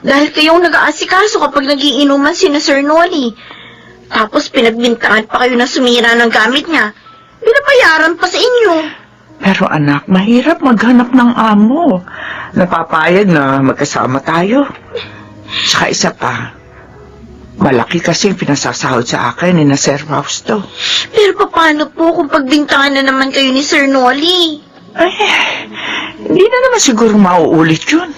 Dahil kayong nag-aasikaso kapag nagiinuman si na Sir Noli. Tapos pinagbintangan pa kayo na sumira ng gamit niya. Pinabayaran pa sa inyo. Pero anak, mahirap maghanap ng amo. Napapayag na magkasama tayo. Saka isa pa, malaki kasi yung pinasasahod sa akin ni na Sir Fausto. Pero paano po kung pagbintangan na naman kayo ni Sir Noli? Ay, hindi na naman siguro mauulit yun.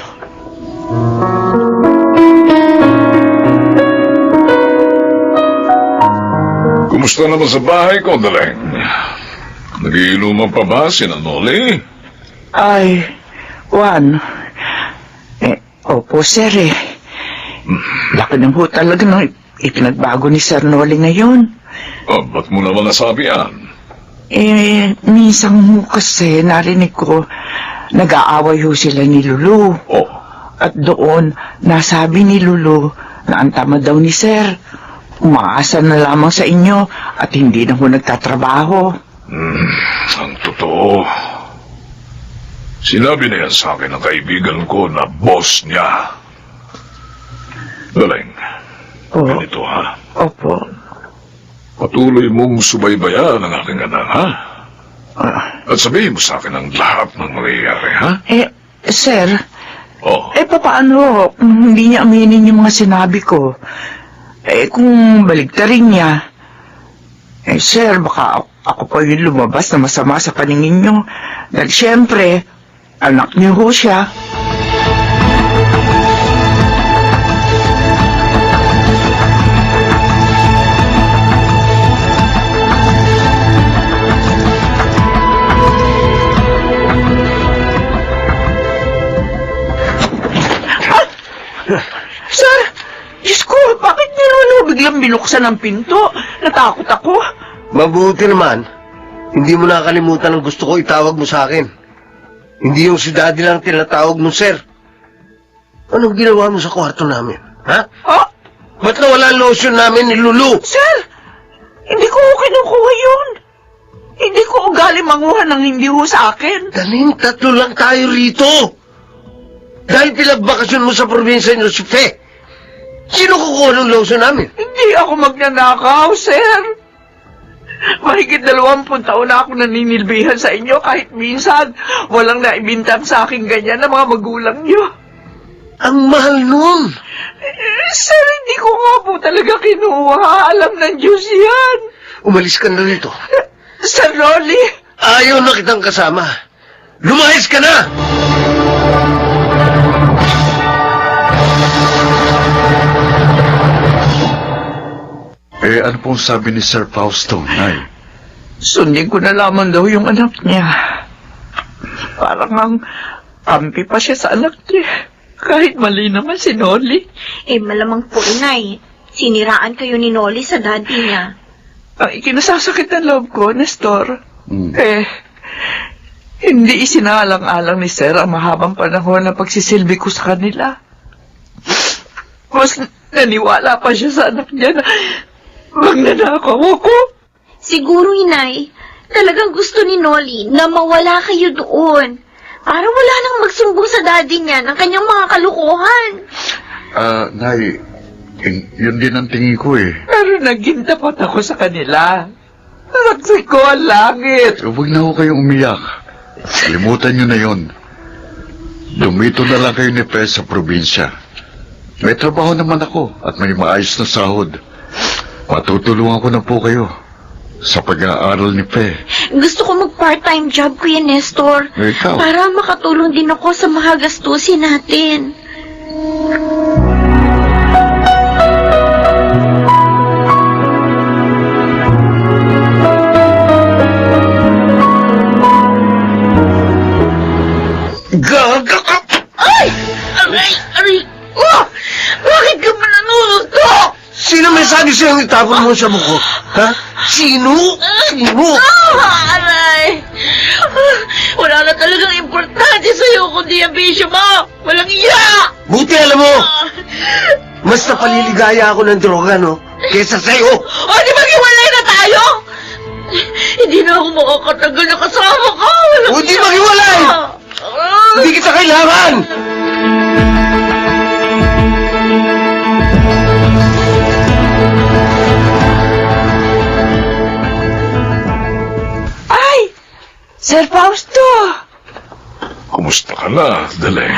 Kumusta naman sa bahay ko, Daling? Nagiinuman pa ba si Noli? Ay, Juan. Opo, sir Laki ng ho talaga ng ipinagbago ni Sir Noli ngayon. Ba't mo naman nasabi yan? Minsan ho kasi narinig ko nag-aaway ho sila ni Lulu. Oh, At doon, nasabi ni Lulu na ang tama daw ni Sir. Umaasa na lamang sa inyo at hindi na ho nagtatrabaho. ang totoo. Sinabi na yan sa akin ng kaibigan ko na boss niya. Daling, Oh, ganito ha. opo. Patuloy mong subaybayan ang aking anak, ha? Ah, At sabihin mo sa akin ang lahat ng mangyayari, ha? Sir, Oh, paano kung hindi niya aminin yung mga sinabi ko? Kung baligtarin niya, sir, baka ako pa yung lumabas na masama sa paningin niyo. Dahil siyempre, anak niyo ho siya. Sir, Diyos ko, bakit niyo biglang binuksan ang pinto? Natakot ako. Mabuti naman, hindi mo nakalimutan ang gusto ko itawag mo sa akin. Hindi yung si Daddy lang tinatawag mo, sir. Anong ginawa mo sa kwarto namin, ha? Oh, Ba't nawala ang lotion namin ni Lulu? sir, hindi ko kinukuha yun. Hindi ko ugali manguha ng hindi ho sa akin. Daling, 3 lang tayo rito. Dahil pinagbakasyon mo sa probinsya ni Josefe. Sino kukuha ng lotion namin? Hindi ako magnanakaw, sir. Mahigit 20 taon na ako naninilbihan sa inyo kahit minsan walang naibintang sa akin ganyan ng mga magulang niyo. Ang mahal nun. Sir, hindi ko nga po talaga kinuha. Alam ng Diyos yan. Umalis ka na rito. Sir Rolly, Ayaw na kitang kasama. Lumayas ka na! Ano pong sabi ni Sir Fausto, Nay? sundin ko na lamang daw yung anak niya. Parang ang kampi pa siya sa anak niya. Kahit mali naman si Nolly. Malamang po, inay. Siniraan kayo ni Nolly sa daddy niya. Ang ikinasasakit ng loob ko, Nestor, hindi isinaalang-alang ni Sir ang mahabang panahon na pagsisilbi ko sa kanila. Mas naniwala pa siya sa anak niya na magnanakaw ako. Siguro, inay, talagang gusto ni Nolly na mawala kayo doon. Para wala nang magsumbong sa daddy niya ng kanyang mga kalukuhan. Nay, yun din ang tingin ko eh. Pero naging tapat ako sa kanila. Saksi ko ang langit. Huwag na ho kayong umiyak. Kalimutan nyo na yun. Dumito na lang kayo ni Pe sa probinsya. May trabaho naman ako at may maayos na sahod. Matutulungan ko na po kayo sa pag-aaral ni Pe. Gusto ko mag-part-time job, Kuya Nestor. Ikaw? Para makatulong din ako sa mga gastusin natin. Gaga ka! Ay! Aray! Aray! Oh! Bakit ka ba nanunod? Sino may sabi sa'yo itapon mo sa buko? Ha? Sino? Sino? Aray! Wala na talagang importante sa'yo kundi ang bisyo mo! Walang iya! Buti alam mo, mas napaliligaya ako ng droga, no? Kesa sa'yo! O, di maghiwalay na tayo? Hindi na ako makakatagal na kasama ka! O, di maghiwalay! Hindi kita kailangan! Ay! Sir Fausto! Kumusta ka na, Daleng?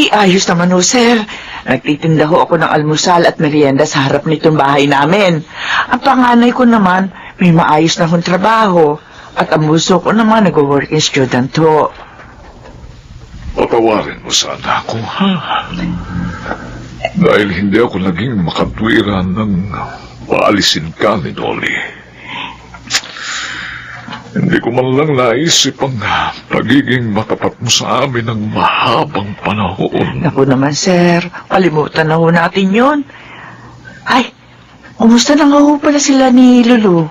Ayos naman ho, sir. Nagtitinda ho ako ng almusal at merienda sa harap nitong bahay namin. Ang panganay ko naman, may maayos na hong trabaho. At ang bunso ko naman, nag-working student ho. Patawarin mo sana ako, ha? Dahil hindi ako naging makatwiran ng paalisin ka ni Dolly. Hindi ko man lang naisip ang pagiging matapat mo sa amin ng mahabang panahon. Naku naman, sir. Kalimutan na ho natin yun. Ay, kumusta na nga ho pala sila ni Lulu?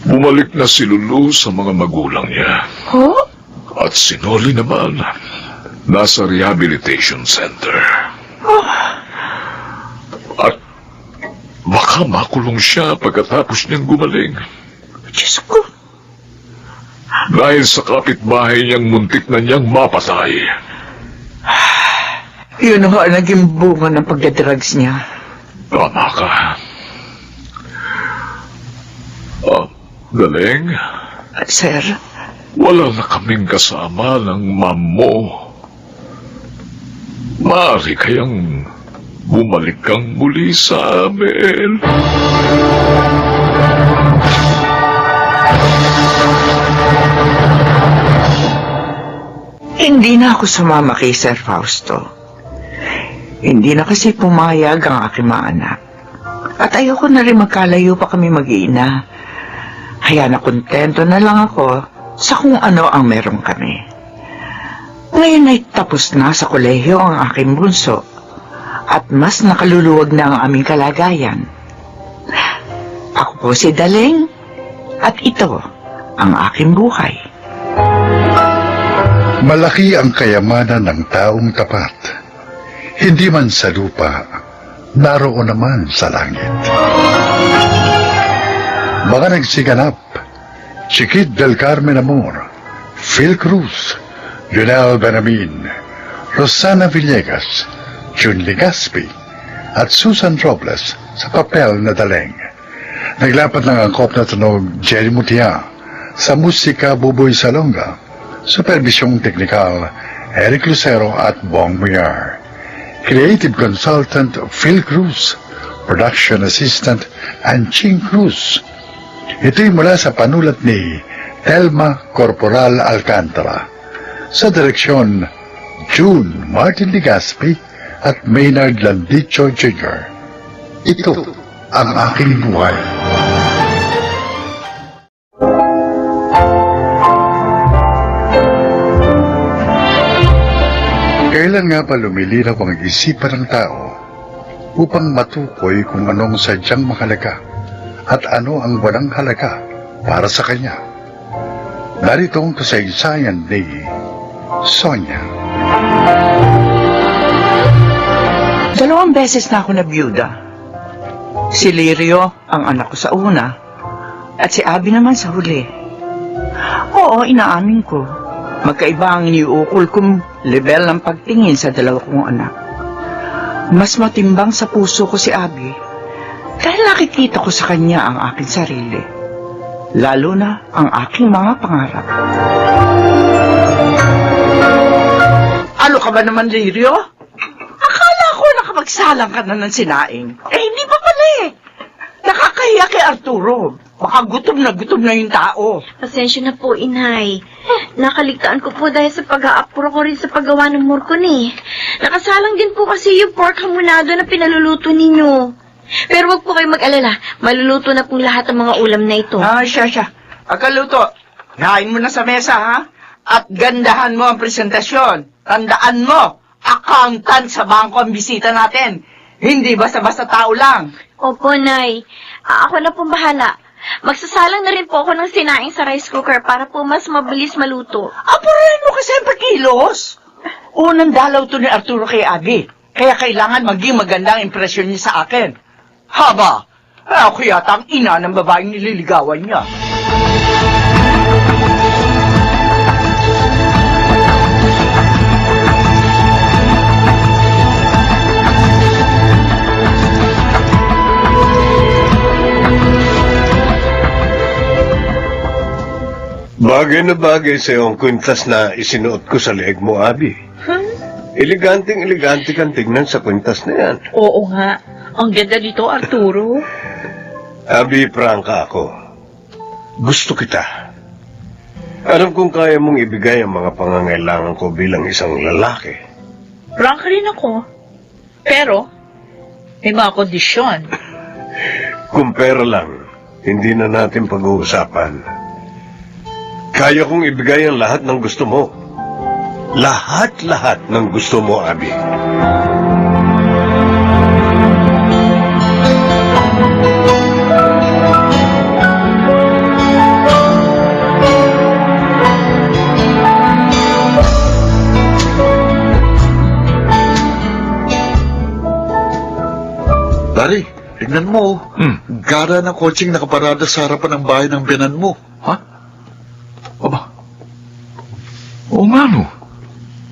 Bumalik na si Lulu sa mga magulang niya. Ho? At si Nolly naman, nasa rehabilitation center. At baka makulong siya pagkatapos niyang gumaling. Diyos ko. Dahil sa kapitbahay niyang muntik na niyang mapatay. Yun ho ang naging bunga ng pagdadrugs niya. Tama ka. Daleng, Sir, wala na kaming kasama ng ma'am mo. Maaari kayang bumalik kang muli sa amin. hindi na ako sumama kay Sir Fausto. Hindi na kasi pumayag ang aking mga anak. At ayoko na rin magkalayo pa kami mag-iina. Kaya nakontento na lang ako sa kung ano ang meron kami. Ngayon ay tapos na sa kolehiyo ang aking bunso at mas nakaluluwag na ang aming kalagayan. Ako po si Daleng at ito ang aking buhay. Malaki ang kayamanan ng taong tapat. Hindi man sa lupa, naroon naman sa langit. Mga nagsiganap, Chiquit del Carmen Amor, Phil Cruz, Lionel Benamin, Rosana Villegas, Jun Legaspi, at Susan Robles sa papel na Daleng. Naglapat ng angkop na tunog Jerry Mutia, sa musika Buboy Salonga, supervisyong teknikal Eric Lucero at Bong Muyar. Creative Consultant Phil Cruz. Production Assistant Anching Cruz. Ito'y mula sa panulat ni Telma Corporal Alcantara. Sa direksyon, June Martin Ligaspi at Maynard Landicho Jr. Ito ang aking buhay. Kailan nga ba lumilinaw ang isipan ng tao upang matukoy kung anong sadyang mahalaga at ano ang walang halaga para sa kanya? Narito ang kasaysayan ni Sonia. 2 beses na ako nabiyuda. Si Lirio, ang anak ko sa una, at si Abby naman sa huli. Oo, inaamin ko. Magkaiba ang iniukol kong level ng pagtingin sa 2 kong anak. Mas matimbang sa puso ko si Abby dahil nakikita ko sa kanya ang aking sarili. Lalo na ang aking mga pangarap. Ano ka ba naman, Lirio? Akala ko nakapagsalang ka na ng sinaing. Hindi pa pala eh. Nakakahiya kay Arturo. Baka gutom na yung tao. Pasensya na po, inay. Nakaligtaan ko po dahil sa pag-aapuro ko rin sa paggawa ng murkon eh. Nakasalang din po kasi yung pork hamonado na pinaluluto ninyo. Pero wag po kayo mag-alala. Maluluto na pong lahat ng mga ulam na ito. Siya. Pagkaluto, hain mo na sa mesa, ha? At gandahan mo ang presentasyon. Tandaan mo, accountant sa bangko ang bisita natin. Hindi basta-basta tao lang. Opo, nay. Ako na pong bahala. Magsasalang na rin po ako ng sinaing sa rice cooker para po mas mabilis maluto. Apurin mo kasi ang pagkilos. Unang dalaw to ni Arturo kay Abby. Kaya kailangan maging magandang impresyon niya sa akin. Haba, ako yata ang ina ng babaeng nililigawan niya. Bagay na bagay sa iyong kwintas na isinuot ko sa leeg mo, Abby. Eleganteng-elegante kang tignan sa kwintas na yan. Oo nga. Ang ganda dito, Arturo. Abby, prangka ako. Gusto kita. Alam kong kaya mong ibigay ang mga pangangailangan ko bilang isang lalaki. Frank rin ako. Pero, may mga kondisyon. Kung pera lang, hindi na natin pag-uusapan. Kaya kong ibigay ang lahat ng gusto mo. Lahat-lahat ng gusto mo, Abby. Dari, tignan mo. Gara ng kotseng nakaparada sa harapan ng bahay ng biyanan mo. Ha? Aba. Oo nga, no.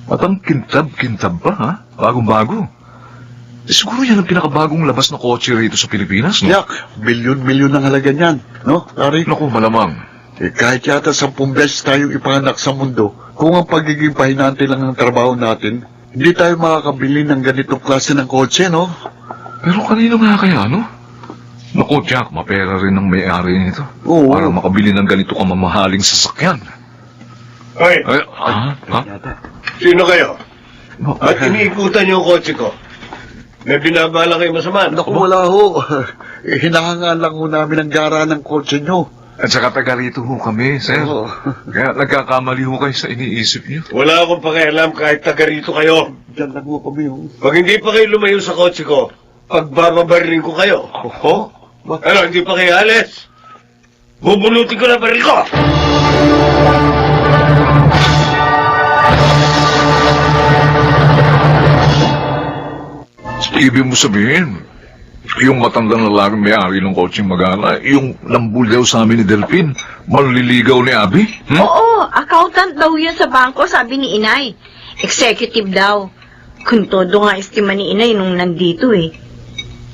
At ang kintab-kintab pa, ha? Bagong-bago. Siguro yan ang pinakabagong labas na kotse rito sa Pilipinas, no? Yak, milyon-milyon ang halaga niyan. No, Dari? Naku, malamang. Kahit yata 10 beses tayong ipanganak sa mundo, kung ang pagiging pahinante lang ng trabaho natin, hindi tayo makakabili ng ganitong klase ng kotse, no? Pero kanino nga kaya, no? Naku, Jack, mapera rin ang may-ari nito. Oo. Para makabili ng ganito kamamahaling sasakyan. Hoy, Ha? sino kayo? Ba- At iniikutan niyo ang kotse ko. May binabala kayo masama. Naku, wala ho. Hinahangaan lang ho namin ang gara ng kotse nyo. At saka taga rito ho kami, sir. Oo. Kaya nagkakamali ho kayo sa iniisip niyo. Wala akong pakialam kahit taga rito kayo. Diyan lang ho kami, ho. Pag hindi pa kayo lumayo sa kotse ko, pagbababarilin ko kayo. Ho? Ano, hindi pa kayo alis? Bubulutin ko na baril ko! Ibig mo sabihin, yung matandang lalaking may-ari ng kotseng magana, yung nambulyaw sa amin ni Delphine, manliligaw ni Abby? Oo, accountant daw yun sa bangko, sabi ni inay. Executive daw. Kung todo nga estima ni inay nung nandito eh.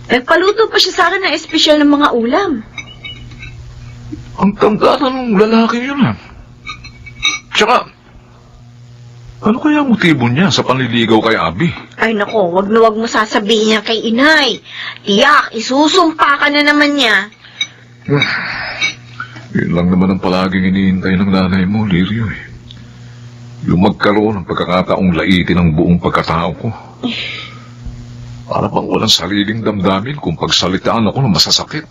Nagpaluto pa siya sa akin ng espesyal ng mga ulam. Ang tanda ng lalaki yun, ha? Tsaka, Ano kaya ang motibo niya sa panliligaw kay Abi? Ay nako, wag na wag mo sasabihin yan kay inay. Tiyak, isusumpa ka na naman niya. Yun lang naman ang palaging iniintay ng nanay mo, Lirio eh. Yung magkaroon ng pagkakataong laitin ang buong pagkatao ko. Para bang walang sariling damdamin kung pagsalitaan ako ng masasakit.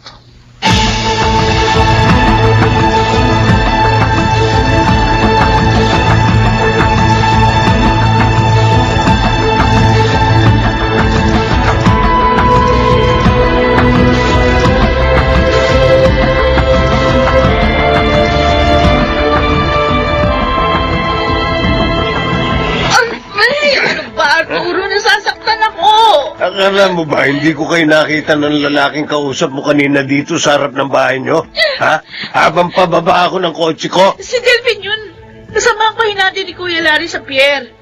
Arturo, nasasaktan ako. Akala mo ba, hindi ko kayo nakita ng lalaking kausap mo kanina dito sa harap ng bahay nyo? Ha? Habang pababa ako ng kotse ko? Si Delvin yun. Kasama ko natin ni Kuya Larry sa pier.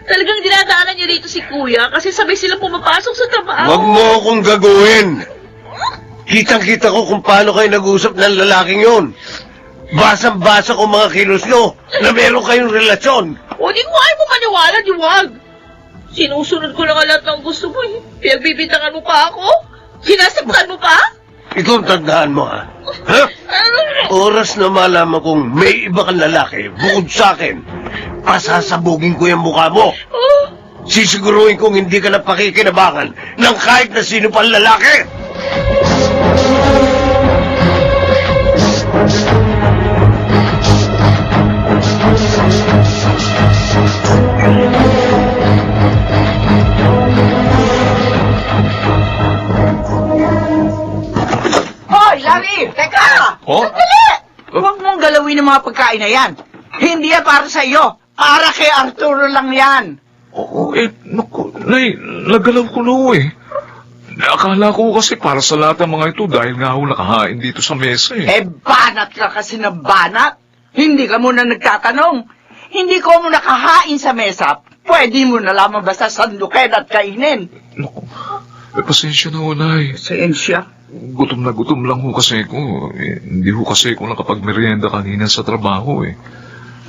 Talagang dinadaanan niya rito si Kuya kasi sabay silang pumapasok sa trabaho. Huwag mo akong gagawin. Kitang-kita ko kung paano kayo nag-usap ng lalaking yon. Basang-basa ko mga kilos nyo na meron kayong relasyon. O di ko ayaw mo maniwala, di wag. Sinusunod ko lang ang lahat ng gusto mo eh. Pinagbibintangan mo pa ako? Sinasaktan mo pa? Ikaw ang tandaan mo, ha? Ha? Oras na malaman kong may iba kang lalaki bukod sa akin, pasasabugin ko yung mukha mo. Sisiguruhin kong hindi ka na pakikinabangan ng kahit na sino pang lalaki. Hoy, Larry! Teka! Oh? Huwag mong galawin ang mga pagkain na yan. Hindi yan para sa iyo. Para kay Arturo lang yan. Oo, naku, nagalaw ko no eh. Akala ko kasi para sa lahat ng mga ito dahil nga ako nakahain dito sa mesa eh. Banat ka kasi na banat. Hindi ka muna nagtatanong. Hindi ko mo nakahain sa mesa. Pwede mo na lamang basta sandukin at kainin. Naku, pasensya na unay. Siyensya. Gutom na gutom lang ho kasi ko. Hindi ho kasi ko nakapagmerienda kanina sa trabaho eh.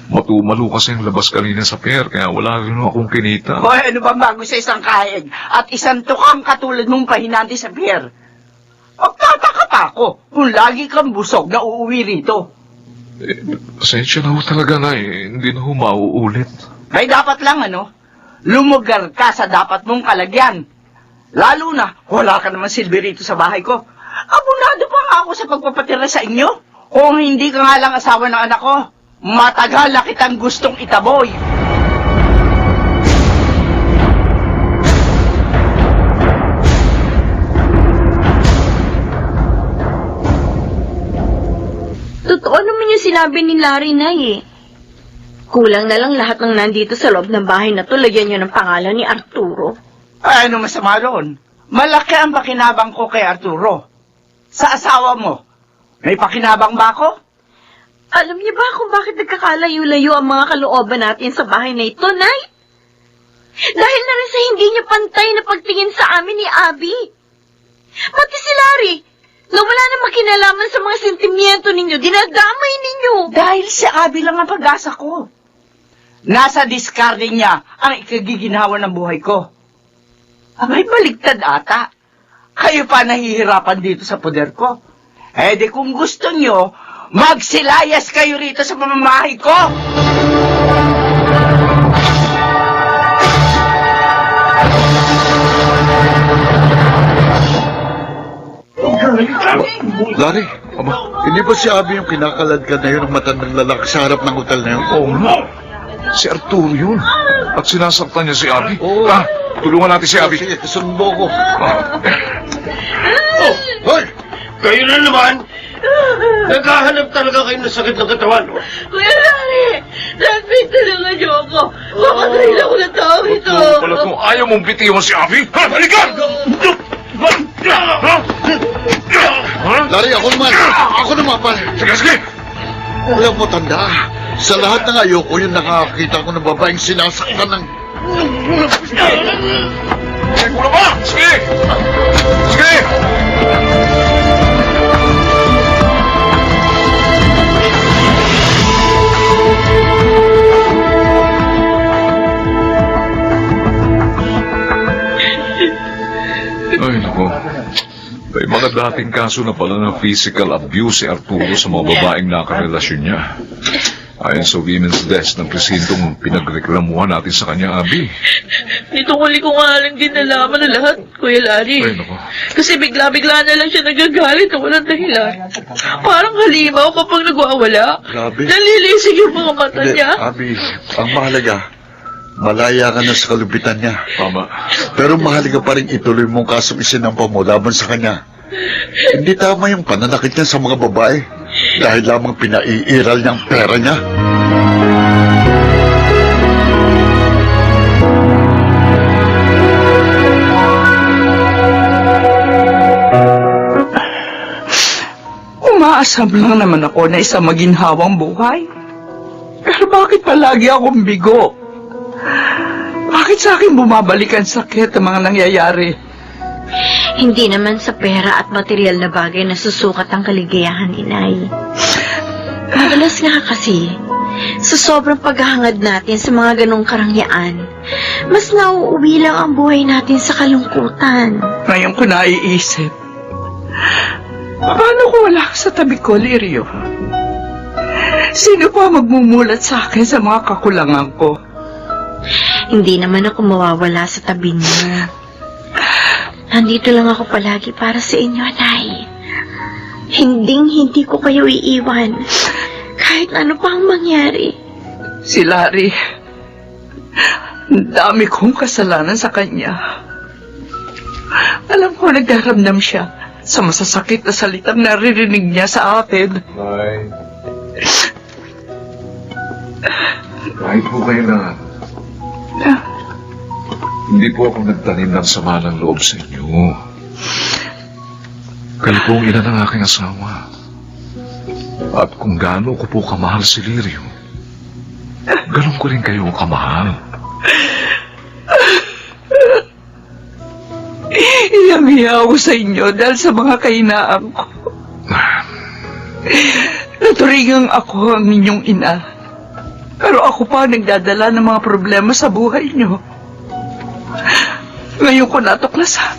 Matumalo kasi ang labas kanina sa pier, kaya wala rin akong kinita. Hoy, ano ba bago sa isang kain? At isang tukang katulad mong pahinante sa pier? Magtataka pa ako kung lagi kang busog na uuwi rito. Pasensya na ho talaga na eh. Hindi na ho mauulit. May dapat lang lumugar ka sa dapat mong kalagyan. Lalo na, wala ka naman silbi rito sa bahay ko. Abunado pa nga ako sa pagpapatira sa inyo. Kung hindi ka nga lang asawa ng anak ko, matagal na kitang gustong itaboy. Totoo naman yung sinabi ni Larry na eh. Kulang na lang lahat ng nandito sa loob ng bahay na to, lagyan nyo ng pangalan ni Arturo. Ay, ano masama roon? Malaki ang pakinabang ko kay Arturo. Sa asawa mo, may pakinabang ba ako? Alam niyo ba kung bakit nagkakalayo-layo ang mga kalooban natin sa bahay na ito, Nay? Dahil na rin sa hindi niya pantay na pagtingin sa amin ni Abby. Pati si Larry, na wala na makinalaman sa mga sentimiento ninyo, dinadamay ninyo. Dahil si Abby lang ang pag-asa ko. Nasa discarding niya ang ikagiginawa ng buhay ko. Abay, baligtad ata. Kayo pa nahihirapan dito sa poder ko. Eh di kung gusto nyo, magsilayas kayo rito sa pamamahay ko! Larry, hindi ba si Abby yung kinakaladkad na yun ng matandang lalaki sa harap ng hotel na yun? Oo nga. Si Arturo yun. At sinasaktan niya si Abby. Oo. Tulungan natin si Abby. Sige, sundo ko. Hoy! Kayo na naman! Naghahanap talaga kayo ng sakit ng katawan. Kuya Larry, nagpinta na nga niyo ako. Makatayin ako ng tao ito. Pala kung ayaw mong bitiwan si Abby. Ha, balikan! Larry, ako naman. Ako naman, pare. Sige, sige! Alam mo, tanda. Sa lahat ng ayoko, yung nakakakita ko ng babaeng sinasaktan ng... Sige, kulang ka! Sige! Sige! na dating kaso na pala ng physical abuse si Arturo sa mga babaeng nakarelasyon niya. Ayon sa Women's Desk ng presintong pinagreklamuhan natin sa kanya, Abby. Itong huli ko nga lang din nalaman na lahat, Kuya Larry. Ay, naku. Kasi bigla-bigla na lang siya nagagalit na walang dahilan. Parang halimaw kapag nagwawala. Grabe. Nalilisig yung mga mata niya. Abi, ang mahalaga, malaya ka na sa kalupitan niya. Tama. Pero mahalaga pa rin ituloy mong kasong isinampa mo laban sa kanya. Hindi tama yung pananakit niya sa mga babae dahil lamang pinaiiral niya ang pera niya. Umaasam lang naman ako na isang maginhawang buhay. Pero bakit palagi akong bigo? Bakit sa akin bumabalik ang sakit ang mga nangyayari? Hindi naman sa pera at material na bagay na susukat ang kaligayahan, Inay. Madalas nga kasi, sa sobrang paghahangad natin sa mga ganong karangyaan, mas nauuwi lang ang buhay natin sa kalungkutan. Ngayon ko naiisip, paano kung wala ka sa tabi ko, Lirio? Sino pa magmumulat sa akin sa mga kakulangan ko? Hindi naman ako mawawala sa tabi niyo. Nandito lang ako palagi para sa inyo, Nay. Hindi ko kayo iiwan. Kahit ano pa ang mangyari. Si Larry, ang dami kong kasalanan sa kanya. Alam ko nagdaramdam siya sa masasakit na salitang naririnig niya sa atin. Kahit po kayo na, hindi po ako nagtanim ng sama ng loob sa inyo. Kayo po ang ina ng aking asawa. At kung gaano ko po kamahal si Lirio, ganun ko rin kayo kamahal. Iyang-iya ako sa inyo dahil sa mga kahinaan ko. Naturingang ako ang inyong ina. Pero ako pa ang nagdadala ng mga problema sa buhay niyo. Ngayon ko natuklasan.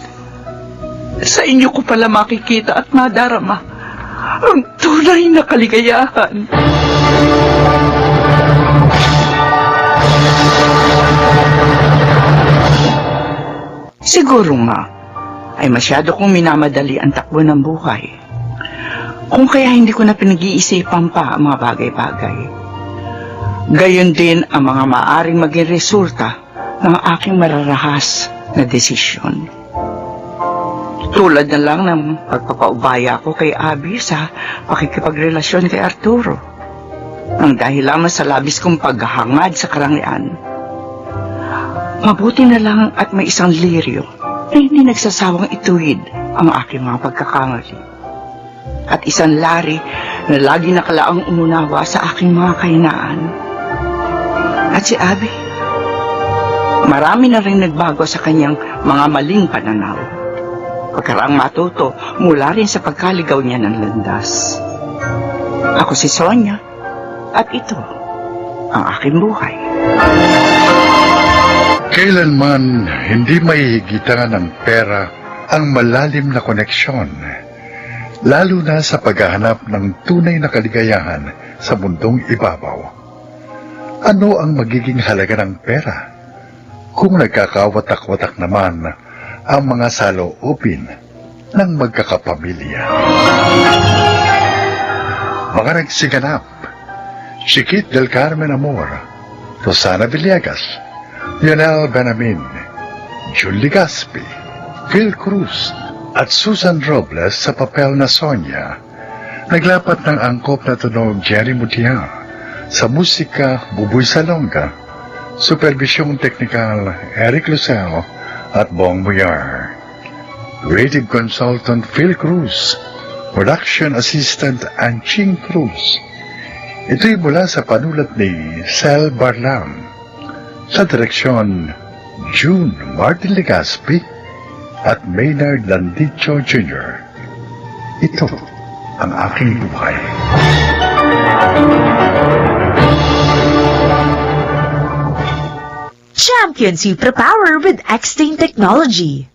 Sa inyo ko pala makikita at madarama ang tunay na kaligayahan. Siguro nga, ay masyado kong minamadali ang takbo ng buhay. Kung kaya hindi ko na pinag-iisipan pa ang mga bagay-bagay. Gayon din ang mga maaring maging resulta ng aking mararahas na desisyon. Tulad na lang ng pagpapaubaya ko kay Abby sa pakikipagrelasyon kay Arturo. Ang dahil lamang sa labis kong paghahangad sa karangyaan. Mabuti na lang at may isang Lirio na hindi nagsasawang ituwid ang aking mga pagkakamali. At isang Larry na lagi nakalaang umunawa sa aking mga kahinaan. At si Abby, marami na rin nagbago sa kanyang mga maling pananaw. Pagkaraang matuto mula rin sa pagkaligaw niya ng landas. Ako si Sonia at ito ang aking buhay. Kailanman hindi mahihigitan ng pera ang malalim na koneksyon, lalo na sa paghahanap ng tunay na kaligayahan sa mundong ibabaw. Ano ang magiging halaga ng pera kung nagkakawatak-watak naman ang mga saloobin ng magkakapamilya? Mga nagsiganap, Chiquit del Carmen Amor, Rosana Villegas, Lionel Benamin, June Ligaspi, Phil Cruz, at Susan Robles sa papel na Sonia. Naglapat ng angkop na tunog Jerry Mutiang, sa musika Buboy Salonga, supervisyong teknikal Eric Lucero at Bong Muyar. Creative consultant Phil Cruz, production assistant Anching Cruz. Ito'y mula sa panulat ni Sel Barlam. Sa direksyon, June Martin Legaspi at Maynard Landicho Jr. Ito ang aking buhay. Champion Superpower with X-Stain Technology.